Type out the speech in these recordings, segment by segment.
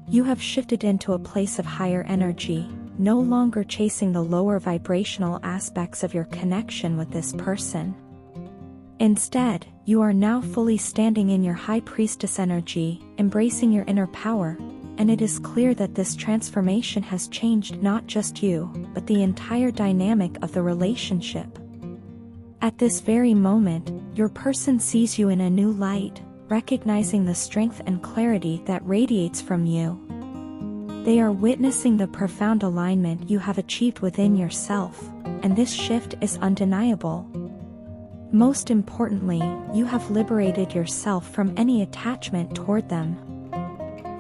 You have shifted into a place of higher energy, no longer chasing the lower vibrational aspects of your connection with this person. Instead, you are now fully standing in your high priestess energy, embracing your inner power, and it is clear that this transformation has changed not just you, but the entire dynamic of the relationship. At this very moment, your person sees you in a new light, recognizing the strength and clarity that radiates from you. They are witnessing the profound alignment you have achieved within yourself, and this shift is undeniable. Most importantly, you have liberated yourself from any attachment toward them.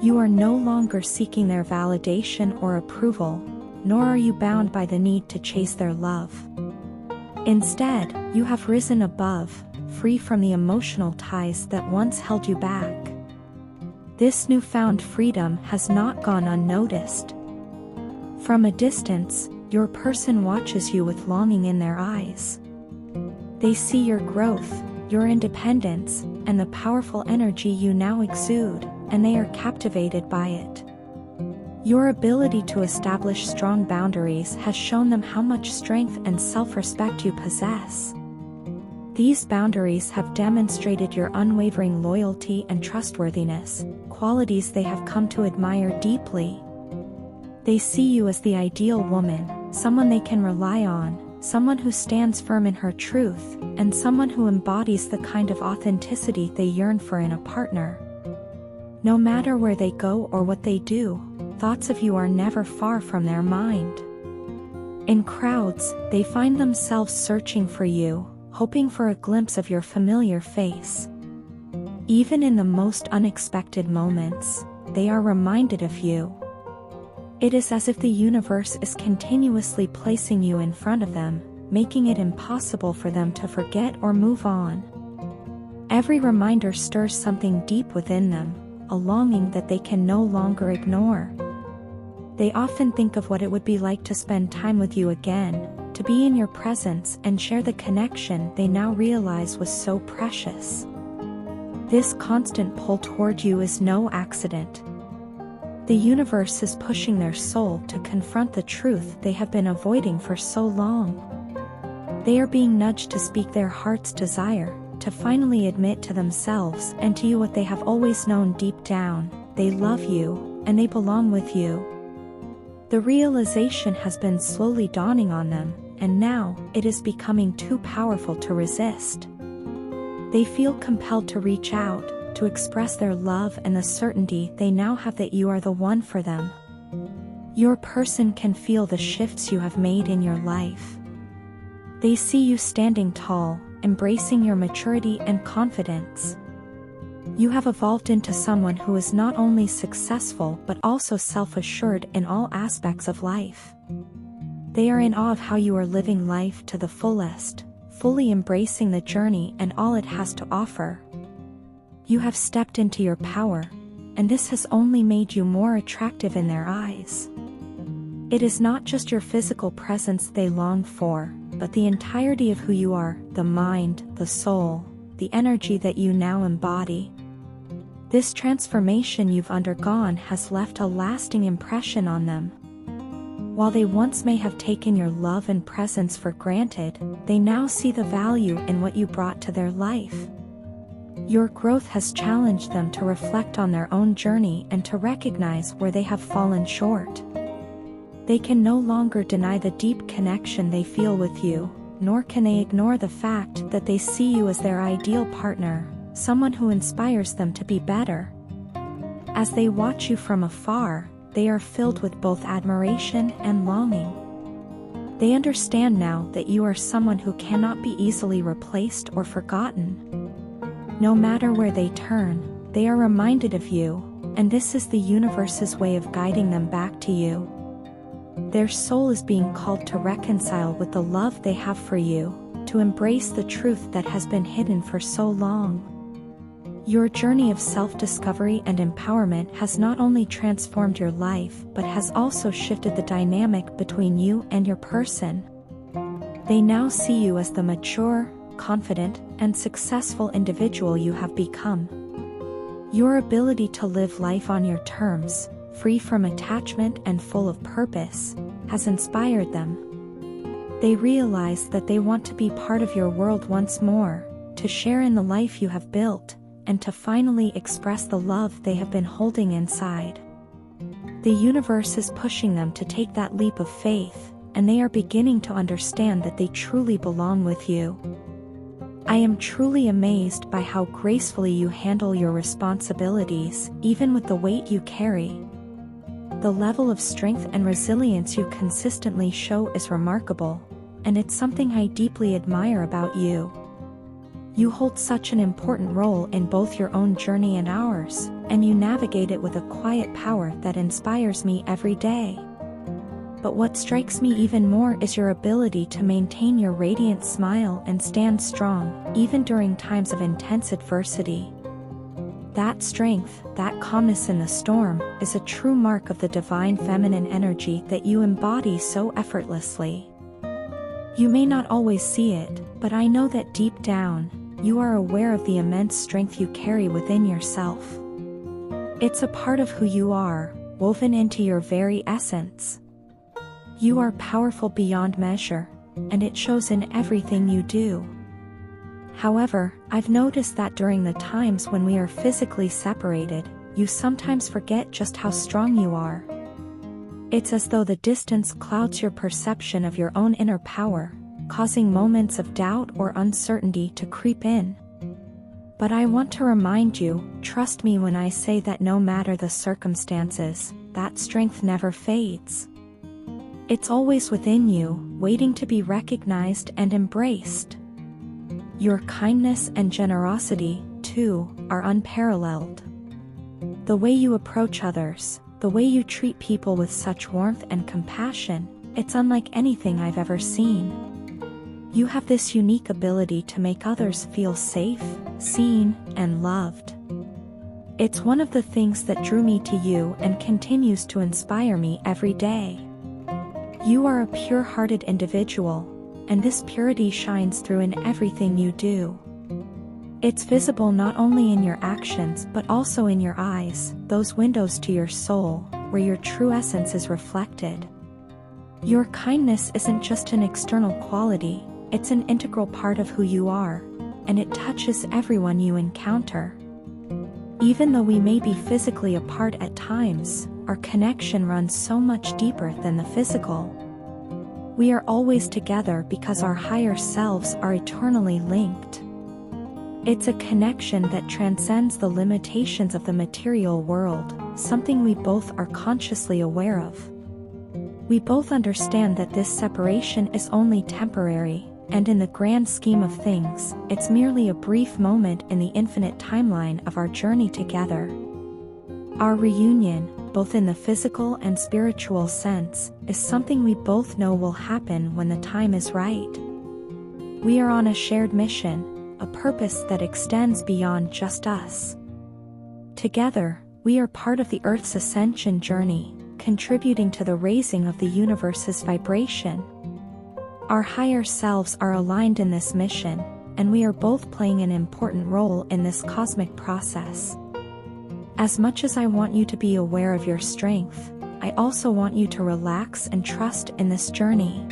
You are no longer seeking their validation or approval, nor are you bound by the need to chase their love. Instead, you have risen above, free from the emotional ties that once held you back. This newfound freedom has not gone unnoticed. From a distance, your person watches you with longing in their eyes. They see your growth, your independence, and the powerful energy you now exude, and they are captivated by it. Your ability to establish strong boundaries has shown them how much strength and self-respect you possess. These boundaries have demonstrated your unwavering loyalty and trustworthiness, qualities they have come to admire deeply. They see you as the ideal woman, someone they can rely on, someone who stands firm in her truth, and someone who embodies the kind of authenticity they yearn for in a partner. No matter where they go or what they do, thoughts of you are never far from their mind. In crowds, they find themselves searching for you, hoping for a glimpse of your familiar face. Even in the most unexpected moments, they are reminded of you. It is as if the universe is continuously placing you in front of them, making it impossible for them to forget or move on. Every reminder stirs something deep within them, a longing that they can no longer ignore. They often think of what it would be like to spend time with you again, to be in your presence and share the connection they now realize was so precious. This constant pull toward you is no accident. The universe is pushing their soul to confront the truth they have been avoiding for so long. They are being nudged to speak their heart's desire, to finally admit to themselves and to you what they have always known deep down: they love you, and they belong with you. The realization has been slowly dawning on them, and now, it is becoming too powerful to resist. They feel compelled to reach out, to express their love and the certainty they now have that you are the one for them. Your person can feel the shifts you have made in your life. They see you standing tall, embracing your maturity and confidence. You have evolved into someone who is not only successful but also self-assured in all aspects of life. They are in awe of how you are living life to the fullest, fully embracing the journey and all it has to offer. You have stepped into your power, and this has only made you more attractive in their eyes. It is not just your physical presence they long for, but the entirety of who you are, the mind, the soul, the energy that you now embody. This transformation you've undergone has left a lasting impression on them. While they once may have taken your love and presence for granted, they now see the value in what you brought to their life. Your growth has challenged them to reflect on their own journey and to recognize where they have fallen short. They can no longer deny the deep connection they feel with you, nor can they ignore the fact that they see you as their ideal partner, someone who inspires them to be better. As they watch you from afar, they are filled with both admiration and longing. They understand now that you are someone who cannot be easily replaced or forgotten. No matter where they turn, they are reminded of you, and this is the universe's way of guiding them back to you. Their soul is being called to reconcile with the love they have for you, to embrace the truth that has been hidden for so long. Your journey of self-discovery and empowerment has not only transformed your life but has also shifted the dynamic between you and your person. They now see you as the mature, confident, and successful individual you have become. Your ability to live life on your terms, free from attachment and full of purpose, has inspired them. They realize that they want to be part of your world once more, to share in the life you have built, and to finally express the love they have been holding inside. The universe is pushing them to take that leap of faith, and they are beginning to understand that they truly belong with you. I am truly amazed by how gracefully you handle your responsibilities, even with the weight you carry. The level of strength and resilience you consistently show is remarkable, and it's something I deeply admire about you. You hold such an important role in both your own journey and ours, and you navigate it with a quiet power that inspires me every day. But what strikes me even more is your ability to maintain your radiant smile and stand strong, even during times of intense adversity. That strength, that calmness in the storm, is a true mark of the divine feminine energy that you embody so effortlessly. You may not always see it, but I know that deep down, you are aware of the immense strength you carry within yourself. It's a part of who you are, woven into your very essence. You are powerful beyond measure, and it shows in everything you do. However, I've noticed that during the times when we are physically separated, you sometimes forget just how strong you are. It's as though the distance clouds your perception of your own inner power, causing moments of doubt or uncertainty to creep in. But I want to remind you, trust me when I say that no matter the circumstances, that strength never fades. It's always within you, waiting to be recognized and embraced. Your kindness and generosity, too, are unparalleled. The way you approach others, the way you treat people with such warmth and compassion, it's unlike anything I've ever seen. You have this unique ability to make others feel safe, seen, and loved. It's one of the things that drew me to you and continues to inspire me every day. You are a pure-hearted individual, and this purity shines through in everything you do. It's visible not only in your actions but also in your eyes, those windows to your soul, where your true essence is reflected. Your kindness isn't just an external quality, it's an integral part of who you are, and it touches everyone you encounter. Even though we may be physically apart at times, our connection runs so much deeper than the physical. We are always together because our higher selves are eternally linked. It's a connection that transcends the limitations of the material world, something we both are consciously aware of. We both understand that this separation is only temporary, and in the grand scheme of things, it's merely a brief moment in the infinite timeline of our journey together. Our reunion, both in the physical and spiritual sense, is something we both know will happen when the time is right. We are on a shared mission, a purpose that extends beyond just us. Together, we are part of the Earth's ascension journey, contributing to the raising of the universe's vibration. Our higher selves are aligned in this mission, and we are both playing an important role in this cosmic process. As much as I want you to be aware of your strength, I also want you to relax and trust in this journey.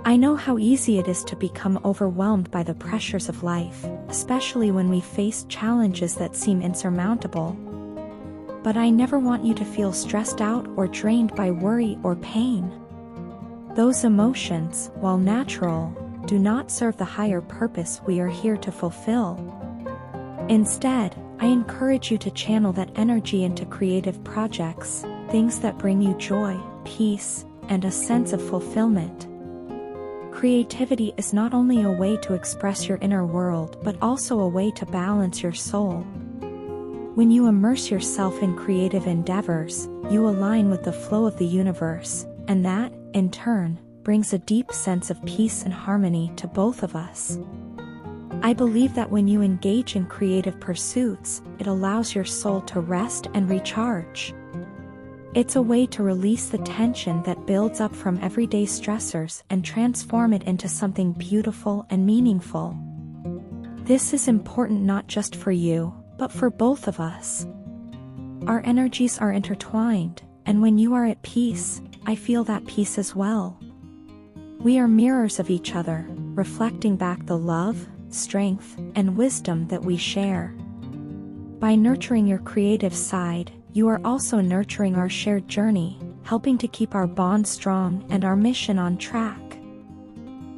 I know how easy it is to become overwhelmed by the pressures of life, especially when we face challenges that seem insurmountable. But I never want you to feel stressed out or drained by worry or pain. Those emotions, while natural, do not serve the higher purpose we are here to fulfill. Instead, I encourage you to channel that energy into creative projects, things that bring you joy, peace, and a sense of fulfillment. Creativity is not only a way to express your inner world but also a way to balance your soul. When you immerse yourself in creative endeavors, you align with the flow of the universe, and that, in turn, brings a deep sense of peace and harmony to both of us. I believe that when you engage in creative pursuits, it allows your soul to rest and recharge. It's a way to release the tension that builds up from everyday stressors and transform it into something beautiful and meaningful. This is important not just for you, but for both of us. Our energies are intertwined, and when you are at peace, I feel that peace as well. We are mirrors of each other, reflecting back the love, strength, and wisdom that we share. By nurturing your creative side, you are also nurturing our shared journey, helping to keep our bond strong and our mission on track.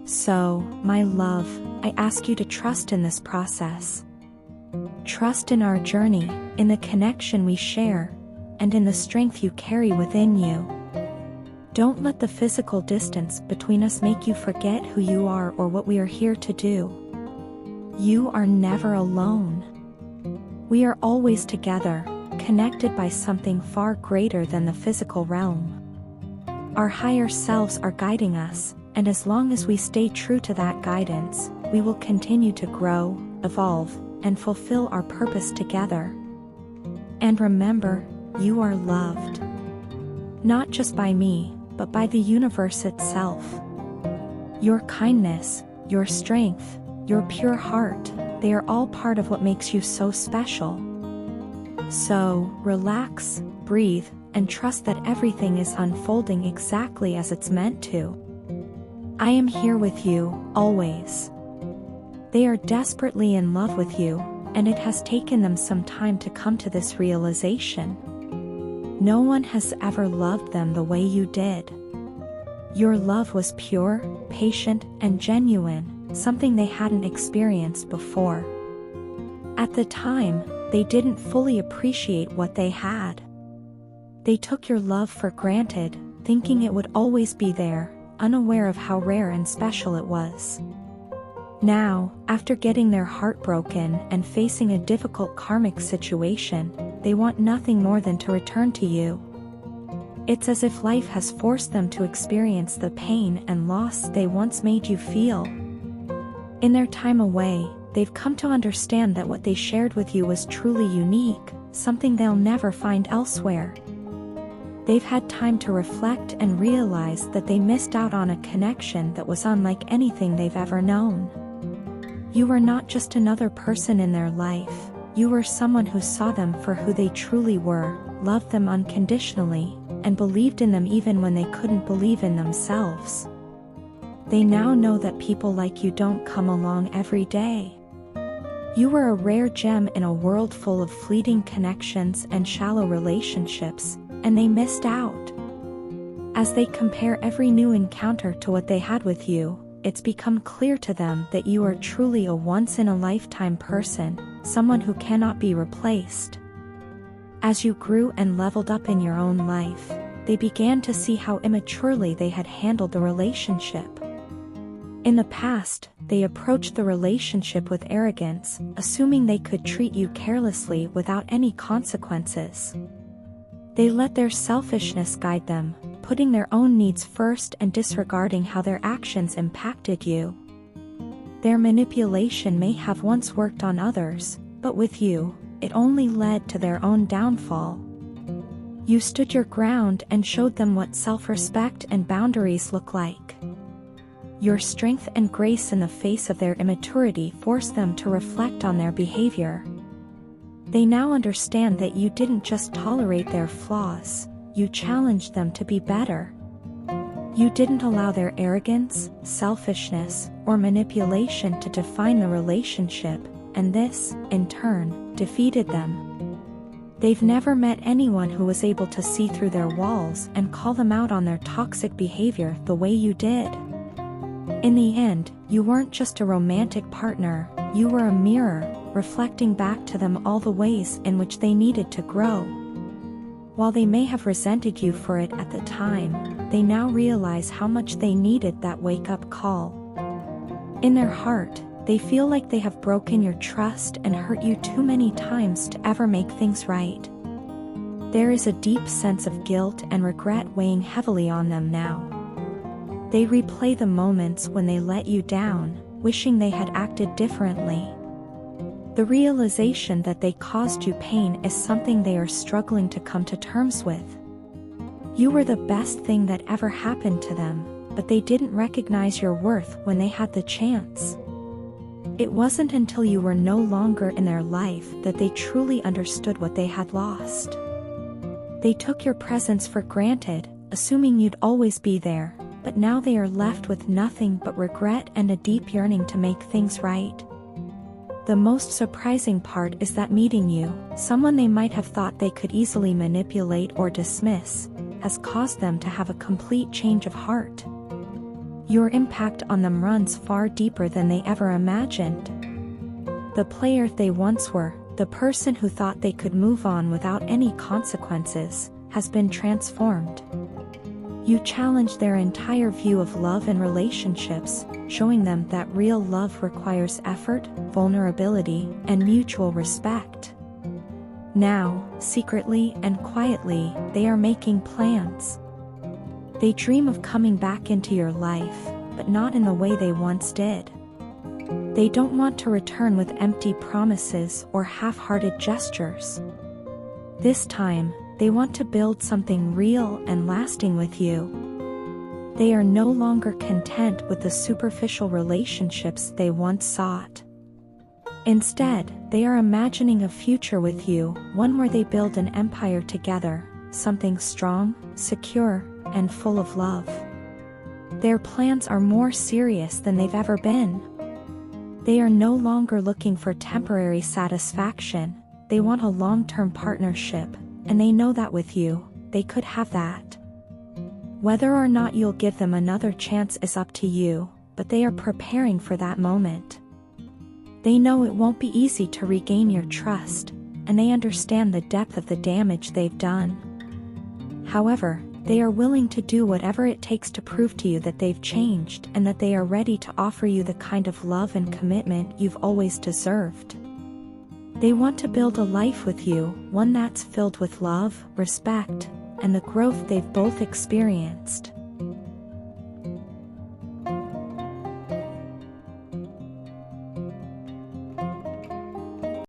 So, my love, I ask you to trust in this process. Trust in our journey, in the connection we share, and in the strength you carry within you. Don't let the physical distance between us make you forget who you are or what we are here to do. You are never alone. We are always together, connected by something far greater than the physical realm. Our higher selves are guiding us, and as long as we stay true to that guidance, we will continue to grow, evolve, and fulfill our purpose together. And remember, you are loved. Not just by me, but by the universe itself. Your kindness, your strength, your pure heart, they are all part of what makes you so special. So, relax, breathe, and trust that everything is unfolding exactly as it's meant to. I am here with you, always. They are desperately in love with you, and it has taken them some time to come to this realization. No one has ever loved them the way you did. Your love was pure, patient, and genuine, something they hadn't experienced before. At the time, they didn't fully appreciate what they had. They took your love for granted, thinking it would always be there, unaware of how rare and special it was. Now, after getting their heart broken and facing a difficult karmic situation, they want nothing more than to return to you. It's as if life has forced them to experience the pain and loss they once made you feel. In their time away, they've come to understand that what they shared with you was truly unique, something they'll never find elsewhere. They've had time to reflect and realize that they missed out on a connection that was unlike anything they've ever known. You were not just another person in their life, you were someone who saw them for who they truly were, loved them unconditionally, and believed in them even when they couldn't believe in themselves. They now know that people like you don't come along every day. You were a rare gem in a world full of fleeting connections and shallow relationships, and they missed out. As they compare every new encounter to what they had with you, it's become clear to them that you are truly a once-in-a-lifetime person, someone who cannot be replaced. As you grew and leveled up in your own life, they began to see how immaturely they had handled the relationship. In the past, they approached the relationship with arrogance, assuming they could treat you carelessly without any consequences. They let their selfishness guide them, putting their own needs first and disregarding how their actions impacted you. Their manipulation may have once worked on others, but with you, it only led to their own downfall. You stood your ground and showed them what self-respect and boundaries look like. Your strength and grace in the face of their immaturity forced them to reflect on their behavior. They now understand that you didn't just tolerate their flaws, you challenged them to be better. You didn't allow their arrogance, selfishness, or manipulation to define the relationship, and this, in turn, defeated them. They've never met anyone who was able to see through their walls and call them out on their toxic behavior the way you did. In the end, you weren't just a romantic partner, you were a mirror, reflecting back to them all the ways in which they needed to grow. While they may have resented you for it at the time, they now realize how much they needed that wake-up call. In their heart, they feel like they have broken your trust and hurt you too many times to ever make things right. There is a deep sense of guilt and regret weighing heavily on them now. They replay the moments when they let you down, wishing they had acted differently. The realization that they caused you pain is something they are struggling to come to terms with. You were the best thing that ever happened to them, but they didn't recognize your worth when they had the chance. It wasn't until you were no longer in their life that they truly understood what they had lost. They took your presence for granted, assuming you'd always be there, but now they are left with nothing but regret and a deep yearning to make things right. The most surprising part is that meeting you, someone they might have thought they could easily manipulate or dismiss, has caused them to have a complete change of heart. Your impact on them runs far deeper than they ever imagined. The player they once were, the person who thought they could move on without any consequences, has been transformed. You challenge their entire view of love and relationships, showing them that real love requires effort, vulnerability, and mutual respect. Now, secretly and quietly, they are making plans. They dream of coming back into your life, but not in the way they once did. They don't want to return with empty promises or half-hearted gestures. This time, they want to build something real and lasting with you. They are no longer content with the superficial relationships they once sought. Instead, they are imagining a future with you, one where they build an empire together, something strong, secure, and full of love. Their plans are more serious than they've ever been. They are no longer looking for temporary satisfaction, they want a long-term partnership, and they know that with you, they could have that. Whether or not you'll give them another chance is up to you, but they are preparing for that moment. They know it won't be easy to regain your trust, and they understand the depth of the damage they've done. However, they are willing to do whatever it takes to prove to you that they've changed and that they are ready to offer you the kind of love and commitment you've always deserved. They want to build a life with you, one that's filled with love, respect, and the growth they've both experienced.